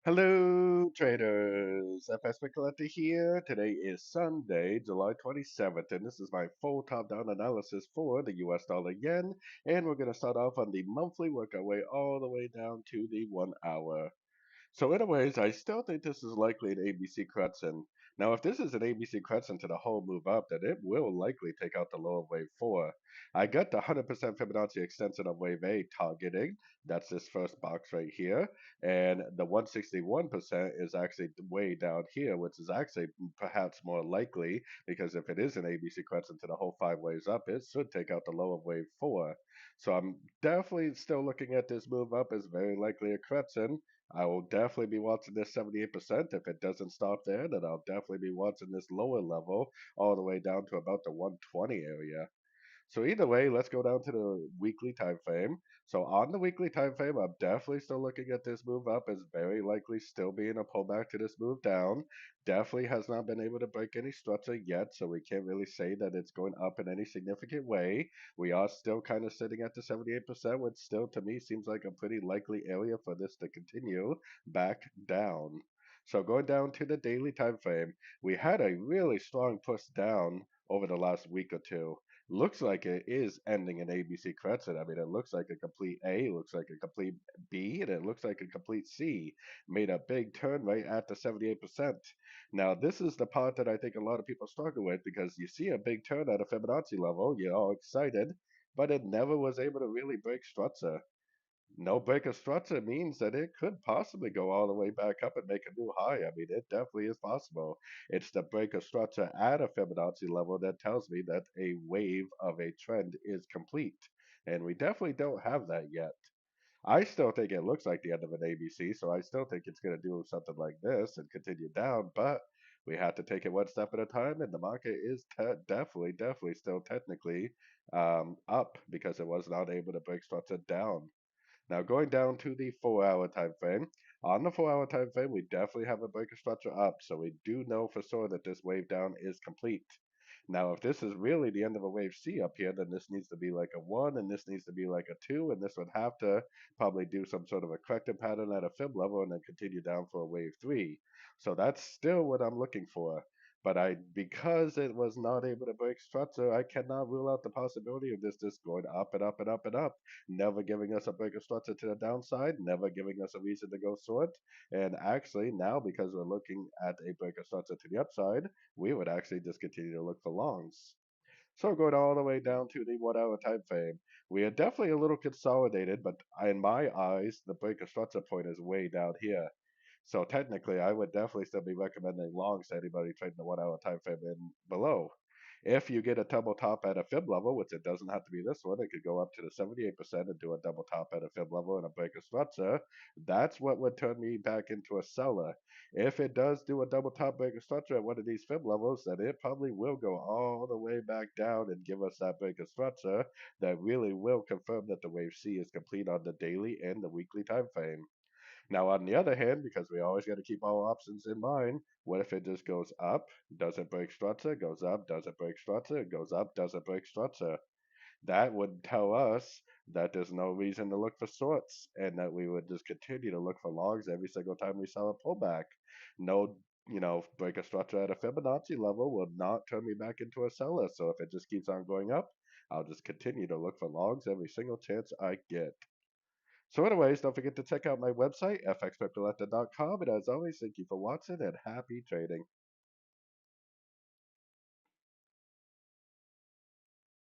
Hello, traders. FX Pip Collector here. Today is Sunday, July 27th, and this is my full top-down analysis for the US dollar yen. And we're going to start off on the monthly, work our way all the way down to the 1 hour. So anyways, I still think this is likely an ABC Crescent. Now, if this is an ABC Crescent to the whole move up, then it will likely take out the low of wave 4. I got the 100% Fibonacci extension of wave A targeting. That's this first box right here. And the 161% is actually way down here, which is actually perhaps more likely because if it is an ABC Crescent to the whole 5 waves up, it should take out the low of wave 4. So I'm definitely still looking at this move up as very likely a Crescent. I will definitely be watching this 78%. If it doesn't stop there, then I'll definitely be watching this lower level all the way down to about the 120 area. So either way, let's go down to the weekly time frame. So on the weekly time frame, I'm definitely still looking at this move up as very likely still being a pullback to this move down. Definitely has not been able to break any structure yet, so we can't really say that it's going up in any significant way. We are still kind of sitting at the 78%, which still to me seems like a pretty likely area for this to continue back down. So going down to the daily time frame, we had a really strong push down over the last week or two. Looks like it is ending in ABC Crescent. I mean, it looks like a complete A, looks like a complete B, and it looks like a complete C. Made a big turn right at the 78%. Now, this is the part that I think a lot of people struggle with because you see a big turn at a Fibonacci level, you're all excited, but it never was able to really break structure. No break of structure means that it could possibly go all the way back up and make a new high. I mean, it definitely is possible. It's the break of structure at a Fibonacci level that tells me that a wave of a trend is complete. And we definitely don't have that yet. I still think it looks like the end of an ABC, so I still think it's going to do something like this and continue down, but we have to take it one step at a time, and the market is definitely still technically up because it was not able to break structure down. Now going down to the 4 hour time frame. On the 4 hour time frame, we definitely have a breaker structure up, so we do know for sure that this wave down is complete. Now, if this is really the end of a wave C up here, then this needs to be like a 1, and this needs to be like a 2, and this would have to probably do some sort of a corrective pattern at a fib level and then continue down for a wave 3. So that's still what I'm looking for. But because it was not able to break structure, I cannot rule out the possibility of this just going up and up and up and up, never giving us a break of structure to the downside, never giving us a reason to go short. And actually, now because we're looking at a break of structure to the upside, we would actually just continue to look for longs. So going all the way down to the 1 hour time frame, we are definitely a little consolidated, but in my eyes, the break of structure point is way down here. So technically, I would definitely still be recommending longs to anybody trading the 1 hour time frame and below. If you get a double top at a fib level, which it doesn't have to be this one, it could go up to the 78% and do a double top at a fib level and a break of structure. That's what would turn me back into a seller. If it does do a double top break of structure at one of these fib levels, then it probably will go all the way back down and give us that break of structure that really will confirm that the wave C is complete on the daily and the weekly time frame. Now, on the other hand, because we always got to keep all options in mind, what if it just goes up, doesn't break structure, goes up, doesn't break structure, goes up, doesn't break structure? That would tell us that there's no reason to look for shorts and that we would just continue to look for longs every single time we saw a pullback. No, break a structure at a Fibonacci level will not turn me back into a seller. So if it just keeps on going up, I'll just continue to look for longs every single chance I get. So anyways, don't forget to check out my website, fxpipcollector.com. And as always, thank you for watching and happy trading.